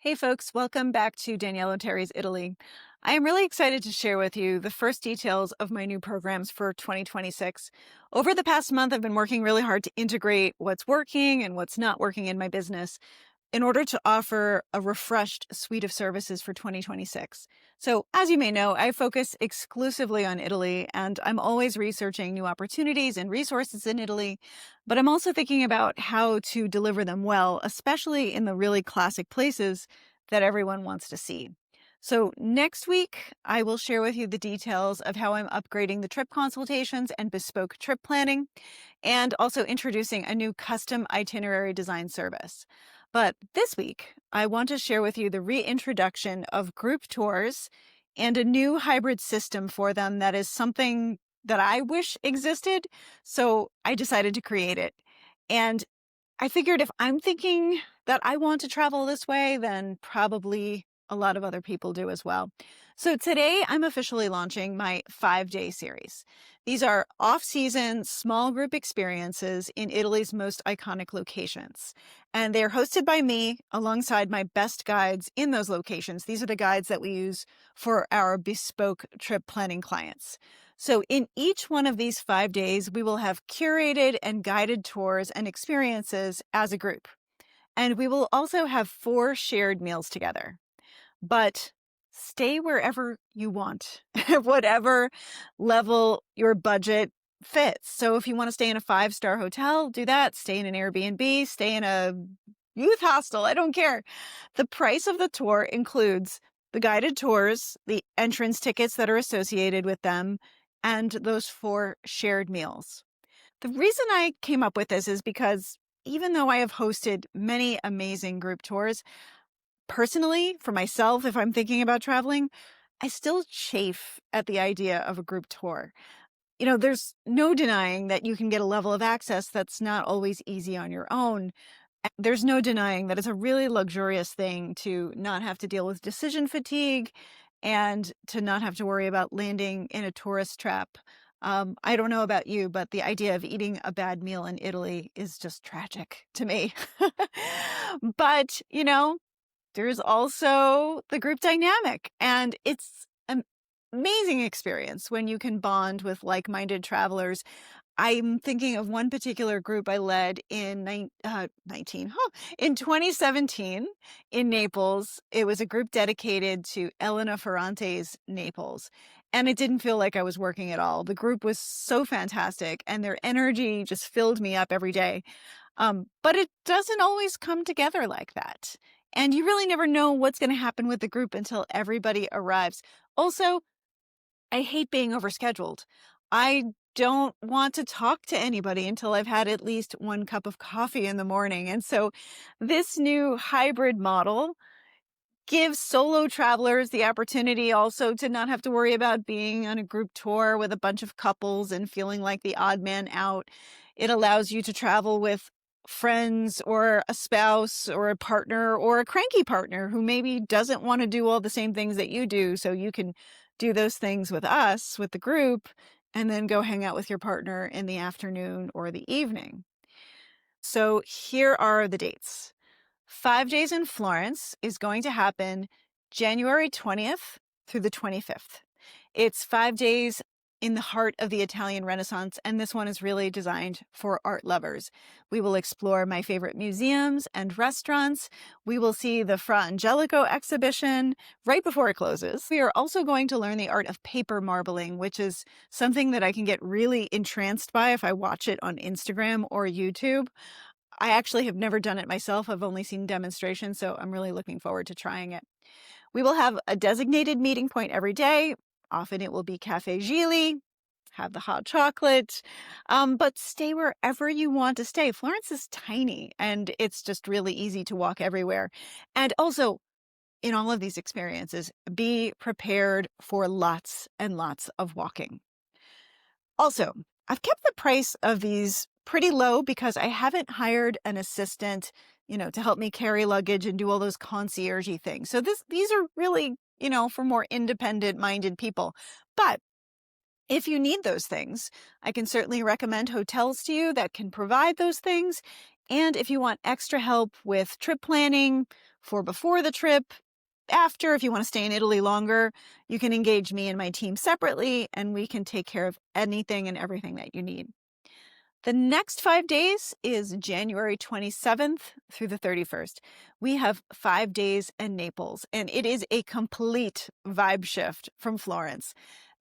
Hey folks, welcome back to Danielle Terry's Italy. I am really excited to share with you the first details of my new programs for 2026. Over the past month, I've been working really hard to integrate what's working and what's not working in my business in order to offer a refreshed suite of services for 2026. So, as you may know, I focus exclusively on Italy, and I'm always researching new opportunities and resources in Italy, but I'm also thinking about how to deliver them well, especially in the really classic places that everyone wants to see. So, next week, I will share with you the details of how I'm upgrading the trip consultations and bespoke trip planning, and also introducing a new custom itinerary design service. But this week, I want to share with you the reintroduction of group tours and a new hybrid system for them that is something that I wish existed. So I decided to create it. And I figured if I'm thinking that I want to travel this way, then probably a lot of other people do as well. So today I'm officially launching my 5-day series. These are off-season, small group experiences in Italy's most iconic locations. And they're hosted by me alongside my best guides in those locations. These are the guides that we use for our bespoke trip planning clients. So in each one of these 5 days, we will have curated and guided tours and experiences as a group. And we will also have 4 shared meals together. But stay wherever you want, whatever level your budget fits. So if you want to stay in a 5-star hotel, do that. Stay in an Airbnb, stay in a youth hostel. I don't care. The price of the tour includes the guided tours, the entrance tickets that are associated with them, and those 4 shared meals. The reason I came up with this is because even though I have hosted many amazing group tours, personally, for myself, if I'm thinking about traveling, I still chafe at the idea of a group tour. There's no denying that you can get a level of access that's not always easy on your own. There's no denying that it's a really luxurious thing to not have to deal with decision fatigue and to not have to worry about landing in a tourist trap. I don't know about you, but the idea of eating a bad meal in Italy is just tragic to me. But, there's also the group dynamic, and it's an amazing experience when you can bond with like-minded travelers. I'm thinking of one particular group I led in 2017 in Naples. It was a group dedicated to Elena Ferrante's Naples, and it didn't feel like I was working at all. The group was so fantastic, and their energy just filled me up every day. But it doesn't always come together like that. And you really never know what's going to happen with the group until everybody arrives. Also, I hate being overscheduled. I don't want to talk to anybody until I've had at least 1 cup of coffee in the morning. And so this new hybrid model gives solo travelers the opportunity also to not have to worry about being on a group tour with a bunch of couples and feeling like the odd man out. It allows you to travel with friends or a spouse or a partner or a cranky partner who maybe doesn't want to do all the same things that you do. So you can do those things with us, with the group, and then go hang out with your partner in the afternoon or the evening. So here are the dates. 5 days in Florence is going to happen January 20th through the 25th. It's 5 days in the heart of the Italian Renaissance, and this one is really designed for art lovers. We will explore my favorite museums and restaurants. We will see the Fra Angelico exhibition right before it closes. We are also going to learn the art of paper marbling, which is something that I can get really entranced by if I watch it on Instagram or YouTube. I actually have never done it myself. I've only seen demonstrations, so I'm really looking forward to trying it. We will have a designated meeting point every day. Often it will be Cafe Gili, have the hot chocolate, but stay wherever you want to stay. Florence is tiny, and it's just really easy to walk everywhere. And also, in all of these experiences, be prepared for lots and lots of walking. Also, I've kept the price of these pretty low because I haven't hired an assistant, to help me carry luggage and do all those concierge-y things. So these are really, for more independent-minded people. But if you need those things, I can certainly recommend hotels to you that can provide those things. And if you want extra help with trip planning for before the trip, after, if you want to stay in Italy longer, you can engage me and my team separately, and we can take care of anything and everything that you need. The next 5 days is January 27th through the 31st. We have 5 days in Naples, and it is a complete vibe shift from Florence.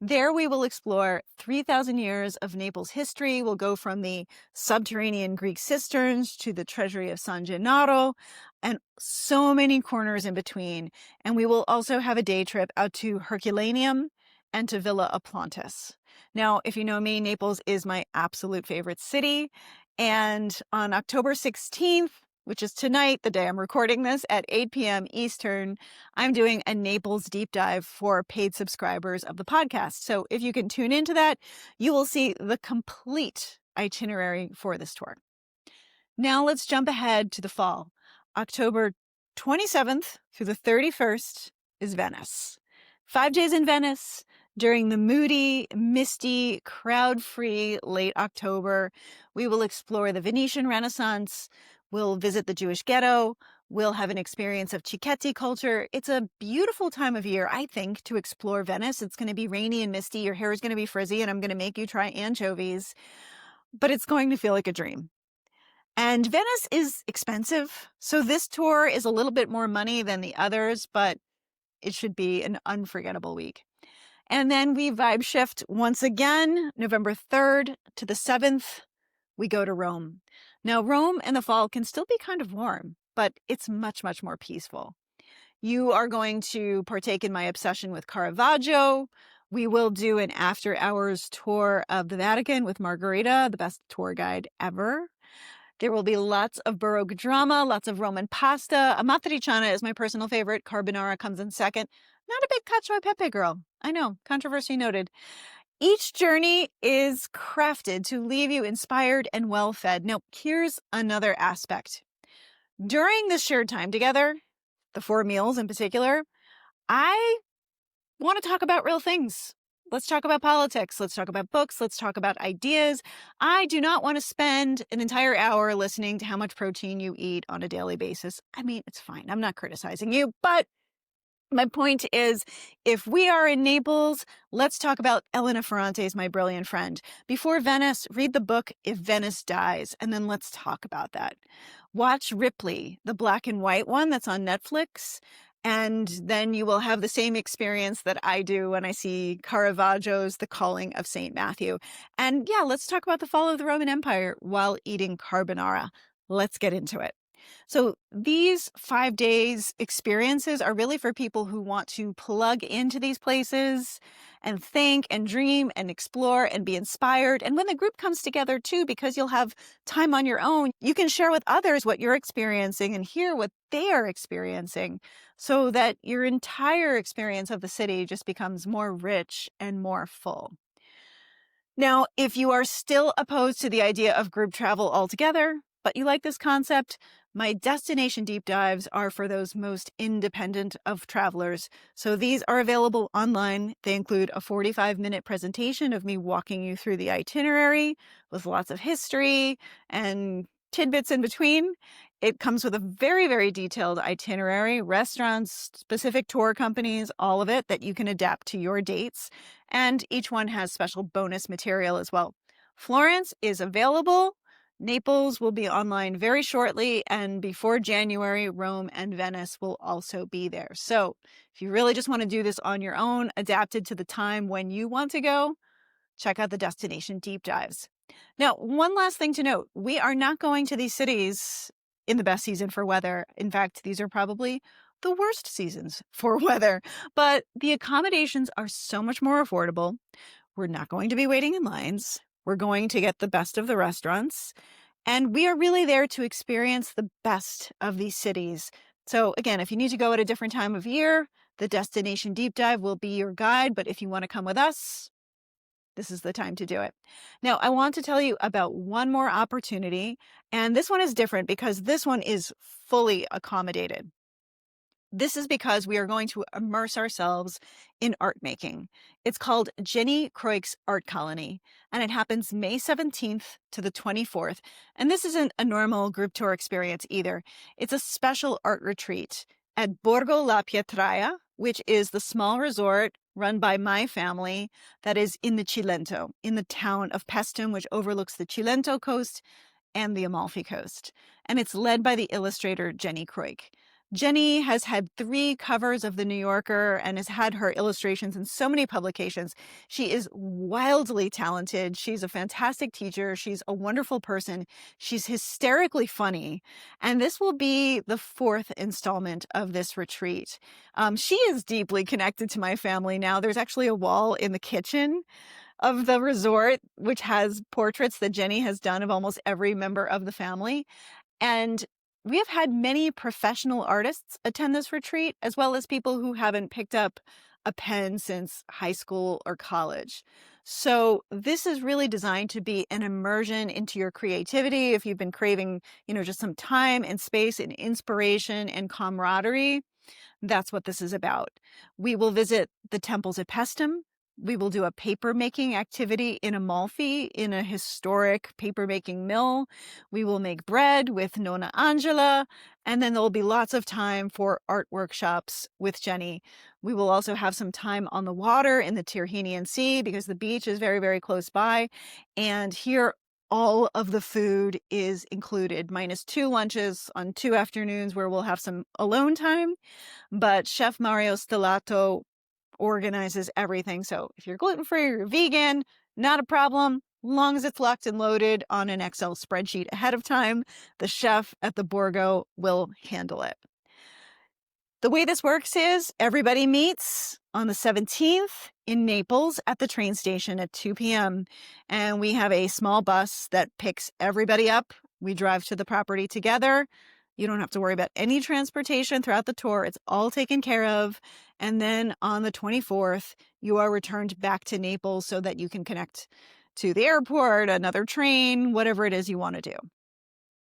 There we will explore 3,000 years of Naples history. We'll go from the subterranean Greek cisterns to the treasury of San Gennaro and so many corners in between. And we will also have a day trip out to Herculaneum and to Villa Aplantis. Now, if you know me, Naples is my absolute favorite city. And on October 16th, which is tonight, the day I'm recording this at 8 p.m. Eastern, I'm doing a Naples deep dive for paid subscribers of the podcast. So if you can tune into that, you will see the complete itinerary for this tour. Now let's jump ahead to the fall. October 27th through the 31st is Venice. 5 days in Venice during the moody, misty, crowd-free late October. We will explore the Venetian Renaissance. We'll visit the Jewish ghetto. We'll have an experience of Cicchetti culture. It's a beautiful time of year, I think, to explore Venice. It's going to be rainy and misty. Your hair is going to be frizzy, and I'm going to make you try anchovies. But it's going to feel like a dream. And Venice is expensive, so this tour is a little bit more money than the others, but it should be an unforgettable week. And then we vibe shift once again, November 3rd to the 7th, we go to Rome. Now, Rome in the fall can still be kind of warm, but it's much, much more peaceful. You are going to partake in my obsession with Caravaggio. We will do an after-hours tour of the Vatican with Margarita, the best tour guide ever. There will be lots of Baroque drama, lots of Roman pasta. Amatriciana is my personal favorite. Carbonara comes in second. Not a big cacio e pepe girl. I know, controversy noted. Each journey is crafted to leave you inspired and well-fed. Now, here's another aspect. During this shared time together, the 4 meals in particular, I want to talk about real things. Let's talk about politics. Let's talk about books. Let's talk about ideas. I do not want to spend an entire hour listening to how much protein you eat on a daily basis. I mean, it's fine. I'm not criticizing you, but my point is, if we are in Naples, let's talk about Elena Ferrante's My Brilliant Friend. Before Venice, read the book If Venice Dies, and then let's talk about that. Watch Ripley, the black and white one that's on Netflix, and then you will have the same experience that I do when I see Caravaggio's The Calling of St. Matthew. And yeah, let's talk about the fall of the Roman Empire while eating carbonara. Let's get into it. So these 5 days experiences are really for people who want to plug into these places and think and dream and explore and be inspired. And when the group comes together too, because you'll have time on your own, you can share with others what you're experiencing and hear what they are experiencing so that your entire experience of the city just becomes more rich and more full. Now, if you are still opposed to the idea of group travel altogether, but you like this concept, my destination deep dives are for those most independent of travelers. So these are available online. They include a 45-minute presentation of me walking you through the itinerary with lots of history and tidbits in between. It comes with a very, very detailed itinerary, restaurants, specific tour companies, all of it that you can adapt to your dates. And each one has special bonus material as well. Florence is available. Naples will be online very shortly, and before January, Rome and Venice will also be there. So if you really just want to do this on your own, adapted to the time when you want to go, check out the destination deep dives. Now, one last thing to note, we are not going to these cities in the best season for weather. In fact, these are probably the worst seasons for weather, but the accommodations are so much more affordable. We're not going to be waiting in lines. We're going to get the best of the restaurants. And we are really there to experience the best of these cities. So again, if you need to go at a different time of year, the destination deep dive will be your guide. But if you want to come with us, this is the time to do it. Now, I want to tell you about one more opportunity. And this one is different because this one is fully accommodated. This is because we are going to immerse ourselves in art making. It's called Jenny Croix's Art Colony, and it happens May 17th to the 24th. And this isn't a normal group tour experience either. It's a special art retreat at Borgo La Pietraia, which is the small resort run by my family that is in the Cilento, in the town of Pestum, which overlooks the Cilento coast and the Amalfi Coast. And it's led by the illustrator Jenny Croix. Jenny has had 3 covers of The New Yorker and has had her illustrations in so many publications. She is wildly talented. She's a fantastic teacher. She's a wonderful person. She's hysterically funny. And this will be the 4th installment of this retreat. She is deeply connected to my family now. There's actually a wall in the kitchen of the resort, which has portraits that Jenny has done of almost every member of the family. And we have had many professional artists attend this retreat, as well as people who haven't picked up a pen since high school or college. So this is really designed to be an immersion into your creativity. If you've been craving, just some time and space and inspiration and camaraderie, that's what this is about. We will visit the temples at Pestum. We will do a paper making activity in Amalfi in a historic paper making mill. We will make bread with Nonna Angela, and then there will be lots of time for art workshops with Jenny. We will also have some time on the water in the Tyrrhenian Sea because the beach is very, very close by. And here, all of the food is included, minus 2 lunches on 2 afternoons where we'll have some alone time. But Chef Mario Stellato organizes everything. So if you're gluten-free or you're vegan, not a problem. Long as it's locked and loaded on an Excel spreadsheet ahead of time, the chef at the Borgo will handle it. The way this works is everybody meets on the 17th in Naples at the train station at 2 p.m. And we have a small bus that picks everybody up. We drive to the property together. You don't have to worry about any transportation throughout the tour. It's all taken care of. And then on the 24th, you are returned back to Naples so that you can connect to the airport, another train, whatever it is you want to do.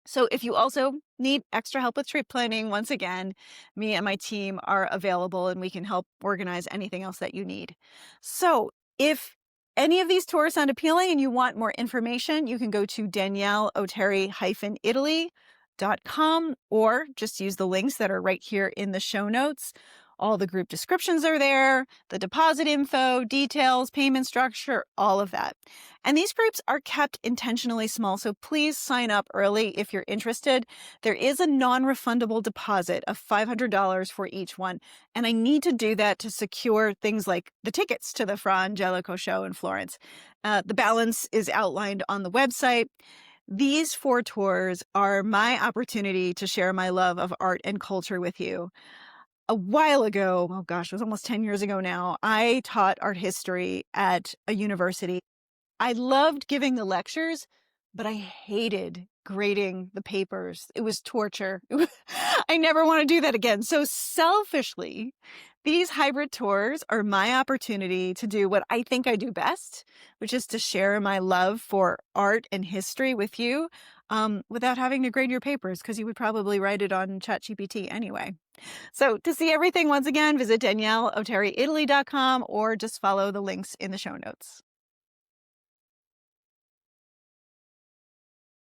So if you also need extra help with trip planning, once again, me and my team are available and we can help organize anything else that you need. So if any of these tours sound appealing and you want more information, you can go to danielleoteri-italy.com or just use the links that are right here in the show notes. All the group descriptions are there, the deposit info, details, payment structure, all of that. And these groups are kept intentionally small, so please sign up early if you're interested. There is a non-refundable deposit of $500 for each one, and I need to do that to secure things like the tickets to the Fra Angelico show in Florence. The balance is outlined on the website. These 4 tours are my opportunity to share my love of art and culture with you. A while ago, oh gosh, it was almost 10 years ago now, I taught art history at a university. I loved giving the lectures, but I hated grading the papers. It was torture. I never want to do that again. So selfishly, these hybrid tours are my opportunity to do what I think I do best, which is to share my love for art and history with you without having to grade your papers, because you would probably write it on ChatGPT anyway. So to see everything, once again, visit danielleoteri-italy.com or just follow the links in the show notes.